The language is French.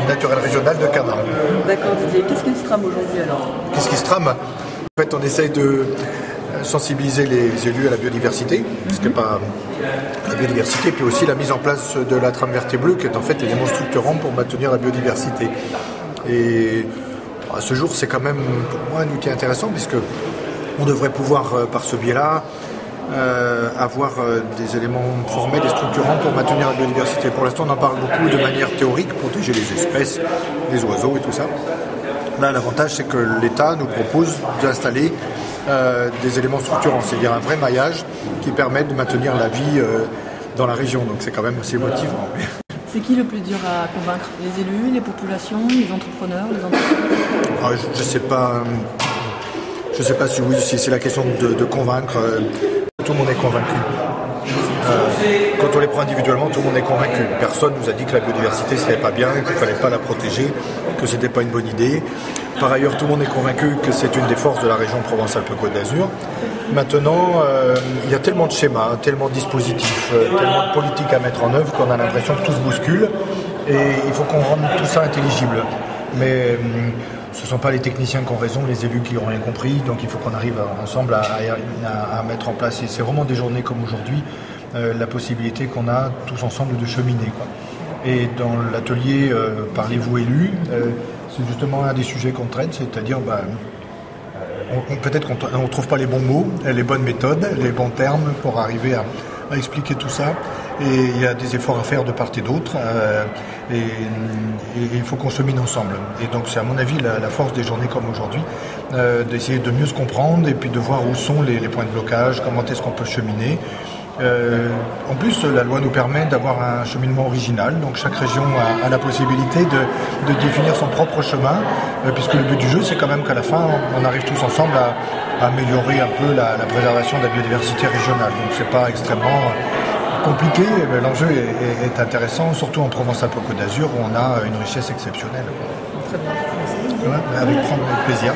naturel régional de Canard. D'accord Didier, qu'est-ce qui se trame aujourd'hui alors? Qu'est-ce qui se trame? En fait, on essaye de sensibiliser les élus à la biodiversité, ce qui n'est pas la biodiversité, puis aussi la mise en place de la trame verte et bleue, qui est en fait l'élément structurant pour maintenir la biodiversité. Et à ce jour, c'est quand même pour moi un outil intéressant, puisque on devrait pouvoir, par ce biais-là, avoir des éléments formels et structurants pour maintenir la biodiversité. Pour l'instant, on en parle beaucoup de manière théorique, protéger les espèces, les oiseaux et tout ça. Là, l'avantage, c'est que l'État nous propose d'installer des éléments structurants, c'est-à-dire un vrai maillage qui permet de maintenir la vie dans la région. Donc c'est quand même assez motivant. C'est qui le plus dur à convaincre? Les élus, les populations, les entrepreneurs, les entreprises? Je sais pas si c'est la question de convaincre. Tout le monde est convaincu. Quand on les prend individuellement, tout le monde est convaincu. Personne nous a dit que la biodiversité ce n'était pas bien, qu'il ne fallait pas la protéger, que ce n'était pas une bonne idée. Par ailleurs, tout le monde est convaincu que c'est une des forces de la région Provence-Alpes-Côte d'Azur. Maintenant, il y a tellement de schémas, tellement de dispositifs, tellement de politiques à mettre en œuvre qu'on a l'impression que tout se bouscule. Et il faut qu'on rende tout ça intelligible. Mais ce ne sont pas les techniciens qui ont raison, les élus qui n'ont rien compris. Donc il faut qu'on arrive ensemble à mettre en place. Et c'est vraiment des journées comme aujourd'hui, la possibilité qu'on a tous ensemble de cheminer, quoi. Et dans l'atelier Parlez-vous élus, c'est justement un des sujets qu'on traite, c'est-à-dire peut-être qu'on ne trouve pas les bons mots, les bonnes méthodes, les bons termes pour arriver à expliquer tout ça. Et il y a des efforts à faire de part et d'autre, et il faut qu'on chemine ensemble. Et donc c'est à mon avis la force des journées comme aujourd'hui, d'essayer de mieux se comprendre et puis de voir où sont les points de blocage, comment est-ce qu'on peut cheminer. En plus, la loi nous permet d'avoir un cheminement original, donc chaque région a la possibilité de définir son propre chemin, puisque le but du jeu, c'est quand même qu'à la fin, on arrive tous ensemble à améliorer un peu la préservation de la biodiversité régionale. Donc c'est pas extrêmement compliqué, mais l'enjeu est intéressant, surtout en Provence-Alpes-Côte d'Azur, où on a une richesse exceptionnelle. Très bien, merci. Ouais, avec plaisir.